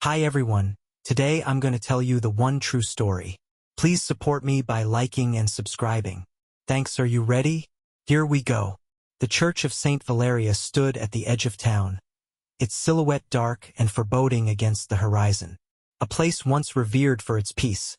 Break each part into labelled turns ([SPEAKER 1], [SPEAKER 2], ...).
[SPEAKER 1] Hi everyone, today I'm going to tell you the one true story. Please support me by liking and subscribing. Thanks, are you ready? Here we go. The Church of St. Valeria stood at the edge of town, its silhouette dark and foreboding against the horizon. A place once revered for its peace,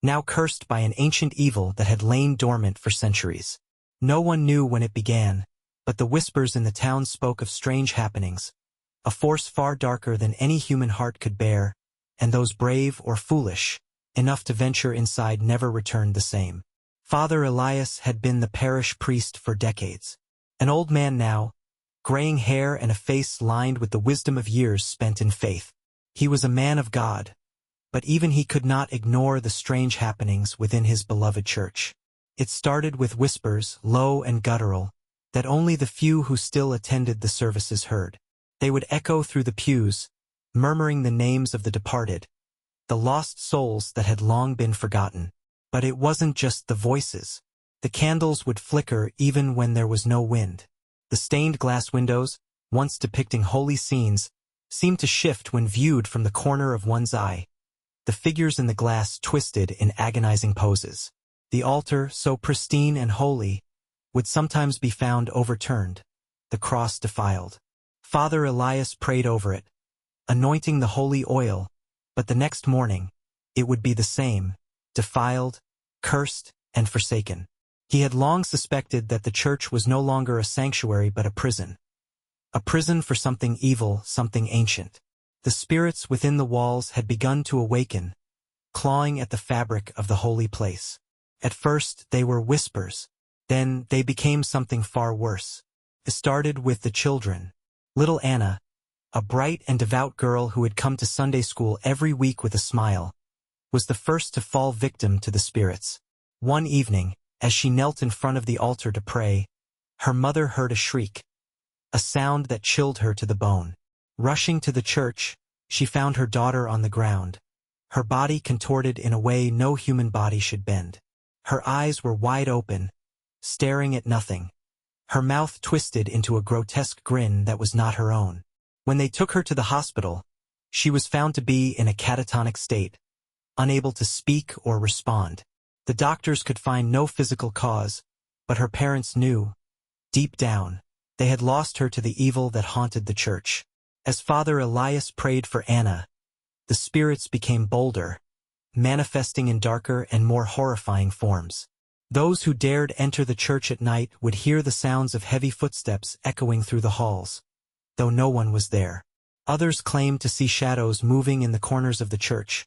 [SPEAKER 1] now cursed by an ancient evil that had lain dormant for centuries. No one knew when it began, but the whispers in the town spoke of strange happenings, a force far darker than any human heart could bear, and those brave or foolish enough to venture inside never returned the same. Father Elias had been the parish priest for decades. An old man now, graying hair and a face lined with the wisdom of years spent in faith. He was a man of God, but even he could not ignore the strange happenings within his beloved church. It started with whispers, low and guttural, that only the few who still attended the services heard. They would echo through the pews, murmuring the names of the departed, the lost souls that had long been forgotten. But it wasn't just the voices. The candles would flicker even when there was no wind. The stained glass windows, once depicting holy scenes, seemed to shift when viewed from the corner of one's eye. The figures in the glass twisted in agonizing poses. The altar, so pristine and holy, would sometimes be found overturned, the cross defiled. Father Elias prayed over it, anointing the holy oil, but the next morning, it would be the same, defiled, cursed, and forsaken. He had long suspected that the church was no longer a sanctuary but a prison. A prison for something evil, something ancient. The spirits within the walls had begun to awaken, clawing at the fabric of the holy place. At first, they were whispers. Then they became something far worse. It started with the children. Little Anna, a bright and devout girl who had come to Sunday school every week with a smile, was the first to fall victim to the spirits. One evening, as she knelt in front of the altar to pray, her mother heard a shriek, a sound that chilled her to the bone. Rushing to the church, she found her daughter on the ground, her body contorted in a way no human body should bend. Her eyes were wide open, staring at nothing, her mouth twisted into a grotesque grin that was not her own. When they took her to the hospital, she was found to be in a catatonic state, unable to speak or respond. The doctors could find no physical cause, but her parents knew, deep down, they had lost her to the evil that haunted the church. As Father Elias prayed for Anna, the spirits became bolder, manifesting in darker and more horrifying forms. Those who dared enter the church at night would hear the sounds of heavy footsteps echoing through the halls, though no one was there. Others claimed to see shadows moving in the corners of the church,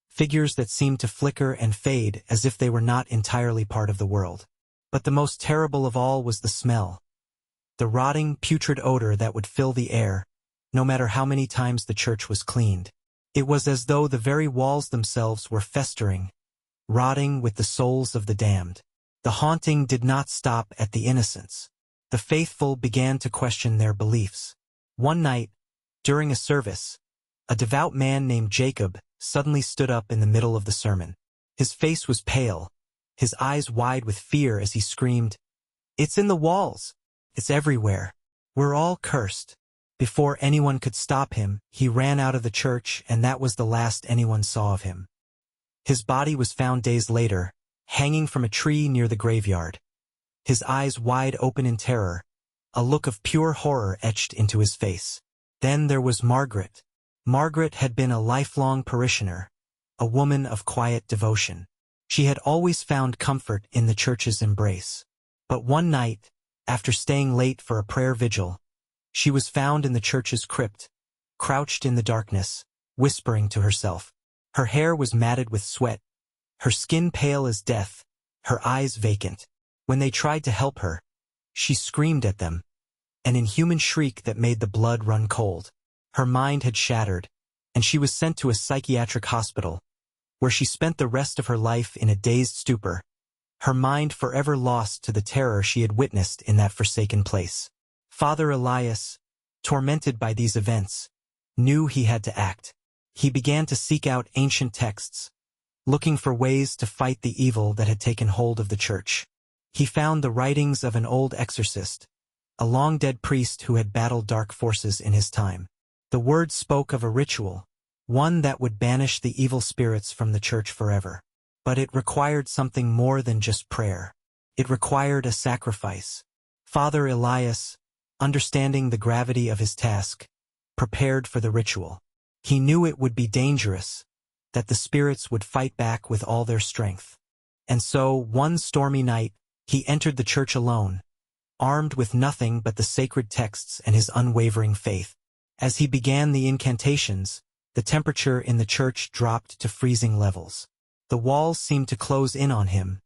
[SPEAKER 1] figures that seemed to flicker and fade as if they were not entirely part of the world. But the most terrible of all was the smell. The rotting, putrid odor that would fill the air, no matter how many times the church was cleaned. It was as though the very walls themselves were festering, rotting with the souls of the damned. The haunting did not stop at the innocents. The faithful began to question their beliefs. One night, during a service, a devout man named Jacob suddenly stood up in the middle of the sermon. His face was pale, his eyes wide with fear as he screamed, "It's in the walls! It's everywhere! We're all cursed!" Before anyone could stop him, he ran out of the church, and that was the last anyone saw of him. His body was found days later, hanging from a tree near the graveyard. His eyes wide open in terror, a look of pure horror etched into his face. Then there was Margaret. Margaret had been a lifelong parishioner, a woman of quiet devotion. She had always found comfort in the church's embrace. But one night, after staying late for a prayer vigil, she was found in the church's crypt, crouched in the darkness, whispering to herself. Her hair was matted with sweat, her skin pale as death, her eyes vacant. When they tried to help her, she screamed at them, an inhuman shriek that made the blood run cold. Her mind had shattered, and she was sent to a psychiatric hospital, where she spent the rest of her life in a dazed stupor, her mind forever lost to the terror she had witnessed in that forsaken place. Father Elias, tormented by these events, knew he had to act. He began to seek out ancient texts, looking for ways to fight the evil that had taken hold of the church. He found the writings of an old exorcist, a long-dead priest who had battled dark forces in his time. The words spoke of a ritual, one that would banish the evil spirits from the church forever. But it required something more than just prayer. It required a sacrifice. Father Elias, understanding the gravity of his task, prepared for the ritual. He knew it would be dangerous, that the spirits would fight back with all their strength. And so, one stormy night, he entered the church alone, armed with nothing but the sacred texts and his unwavering faith. As he began the incantations, the temperature in the church dropped to freezing levels. The walls seemed to close in on him,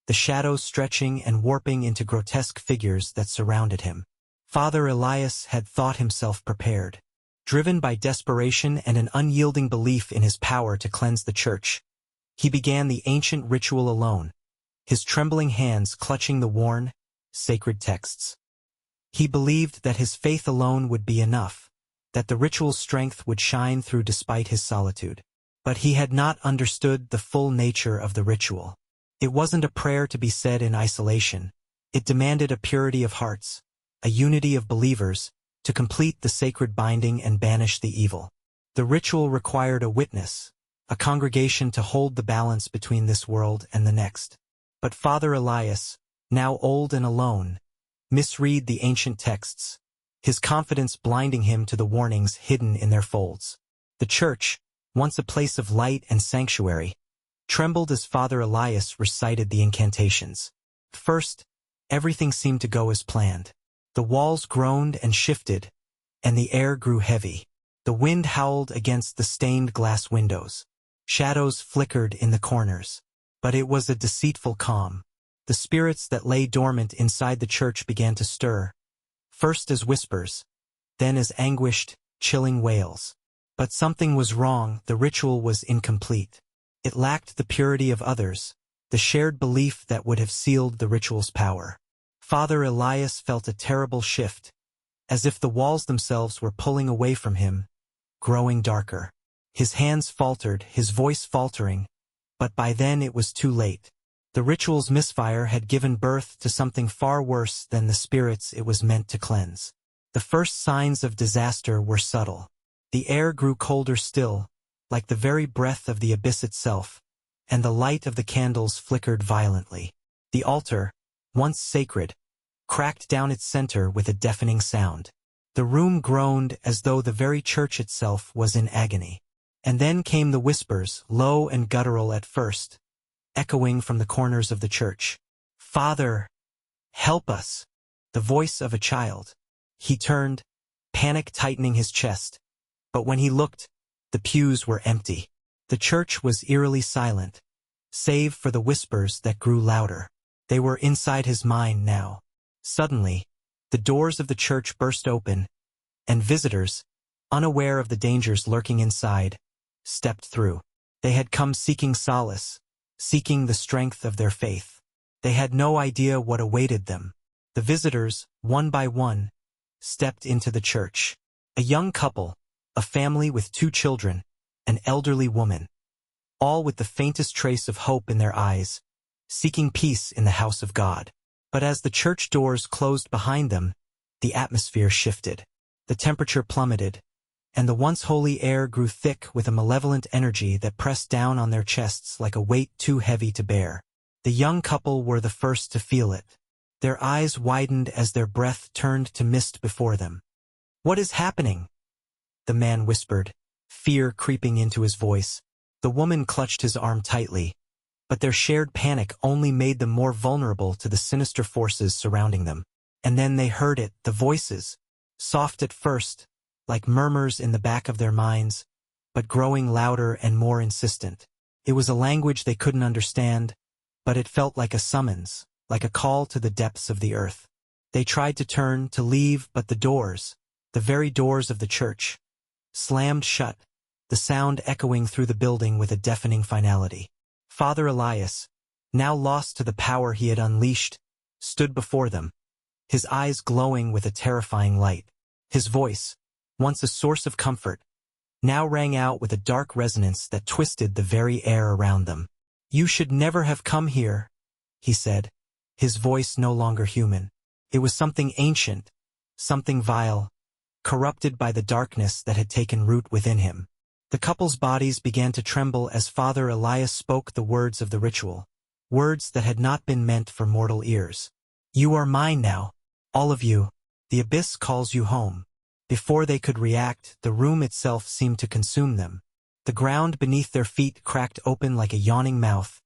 [SPEAKER 1] the shadows stretching and warping into grotesque figures that surrounded him. Father Elias had thought himself prepared. Driven by desperation and an unyielding belief in his power to cleanse the church, he began the ancient ritual alone, his trembling hands clutching the worn, sacred texts. He believed that his faith alone would be enough, that the ritual's strength would shine through despite his solitude. But he had not understood the full nature of the ritual. It wasn't a prayer to be said in isolation. It demanded a purity of hearts, a unity of believers, to complete the sacred binding and banish the evil. The ritual required a witness, a congregation to hold the balance between this world and the next. But Father Elias, now old and alone, misread the ancient texts, his confidence blinding him to the warnings hidden in their folds. The church, once a place of light and sanctuary, trembled as Father Elias recited the incantations. First, everything seemed to go as planned. The walls groaned and shifted, and the air grew heavy. The wind howled against the stained glass windows. Shadows flickered in the corners. But it was a deceitful calm. The spirits that lay dormant inside the church began to stir, first as whispers, then as anguished, chilling wails. But something was wrong. The ritual was incomplete. It lacked the purity of others, the shared belief that would have sealed the ritual's power. Father Elias felt a terrible shift, as if the walls themselves were pulling away from him, growing darker. His hands faltered, his voice faltering, but by then it was too late. The ritual's misfire had given birth to something far worse than the spirits it was meant to cleanse. The first signs of disaster were subtle. The air grew colder still, like the very breath of the abyss itself, and the light of the candles flickered violently. The altar, once sacred, cracked down its center with a deafening sound. The room groaned as though the very church itself was in agony. And then came the whispers, low and guttural at first, echoing from the corners of the church. "Father, help us!" The voice of a child. He turned, panic tightening his chest. But when he looked, the pews were empty. The church was eerily silent, save for the whispers that grew louder. They were inside his mind now. Suddenly, the doors of the church burst open, and visitors, unaware of the dangers lurking inside, stepped through. They had come seeking solace, seeking the strength of their faith. They had no idea what awaited them. The visitors, one by one, stepped into the church. A young couple, a family with 2 children, an elderly woman, all with the faintest trace of hope in their eyes, seeking peace in the house of God. But as the church doors closed behind them, the atmosphere shifted. The temperature plummeted, and the once holy air grew thick with a malevolent energy that pressed down on their chests like a weight too heavy to bear. The young couple were the first to feel it. Their eyes widened as their breath turned to mist before them. "What is happening?" the man whispered, fear creeping into his voice. The woman clutched his arm tightly, but their shared panic only made them more vulnerable to the sinister forces surrounding them. And then they heard it, the voices, soft at first, like murmurs in the back of their minds, but growing louder and more insistent. It was a language they couldn't understand, but it felt like a summons, like a call to the depths of the earth. They tried to turn, to leave, but the doors, the very doors of the church, slammed shut, the sound echoing through the building with a deafening finality. Father Elias, now lost to the power he had unleashed, stood before them, his eyes glowing with a terrifying light. His voice, once a source of comfort, now rang out with a dark resonance that twisted the very air around them. "You should never have come here," he said, his voice no longer human. It was something ancient, something vile, corrupted by the darkness that had taken root within him. The couple's bodies began to tremble as Father Elias spoke the words of the ritual, words that had not been meant for mortal ears. "You are mine now, all of you. The abyss calls you home." Before they could react, the room itself seemed to consume them. The ground beneath their feet cracked open like a yawning mouth,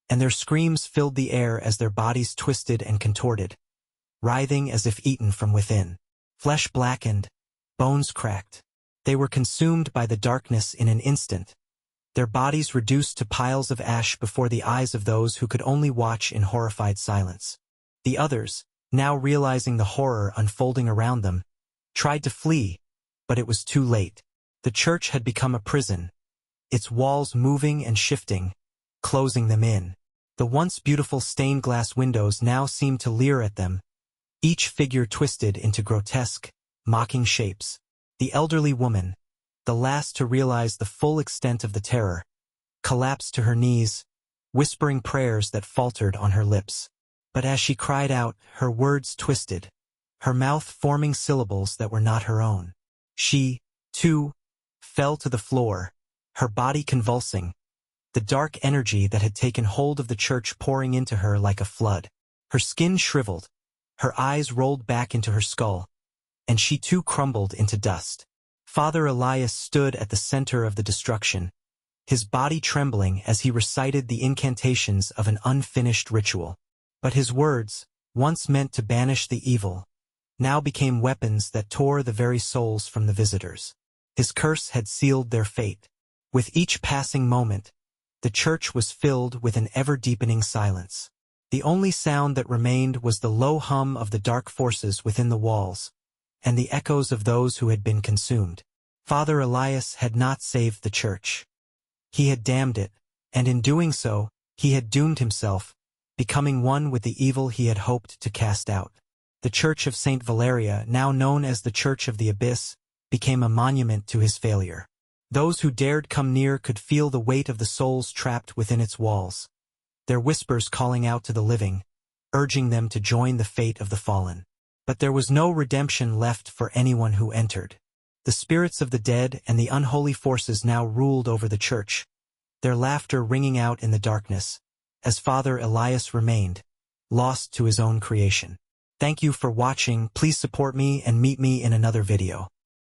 [SPEAKER 1] and their screams filled the air as their bodies twisted and contorted, writhing as if eaten from within. Flesh blackened, bones cracked. They were consumed by the darkness in an instant, their bodies reduced to piles of ash before the eyes of those who could only watch in horrified silence. The others, now realizing the horror unfolding around them, tried to flee, but it was too late. The church had become a prison, its walls moving and shifting, closing them in. The once beautiful stained glass windows now seemed to leer at them, each figure twisted into grotesque, mocking shapes. The elderly woman, the last to realize the full extent of the terror, collapsed to her knees, whispering prayers that faltered on her lips. But as she cried out, her words twisted, her mouth forming syllables that were not her own. She, too, fell to the floor, her body convulsing, the dark energy that had taken hold of the church pouring into her like a flood. Her skin shriveled, her eyes rolled back into her skull, and she too crumbled into dust. Father Elias stood at the center of the destruction, his body trembling as he recited the incantations of an unfinished ritual. But his words, once meant to banish the evil, now became weapons that tore the very souls from the visitors. His curse had sealed their fate. With each passing moment, the church was filled with an ever-deepening silence. The only sound that remained was the low hum of the dark forces within the walls, and the echoes of those who had been consumed. Father Elias had not saved the church. He had damned it, and in doing so, he had doomed himself, becoming one with the evil he had hoped to cast out. The Church of St. Valeria, now known as the Church of the Abyss, became a monument to his failure. Those who dared come near could feel the weight of the souls trapped within its walls, their whispers calling out to the living, urging them to join the fate of the fallen. But there was no redemption left for anyone who entered. The spirits of the dead and the unholy forces now ruled over the church, their laughter ringing out in the darkness, as Father Elias remained, lost to his own creation. Thank you for watching. Please support me and meet me in another video.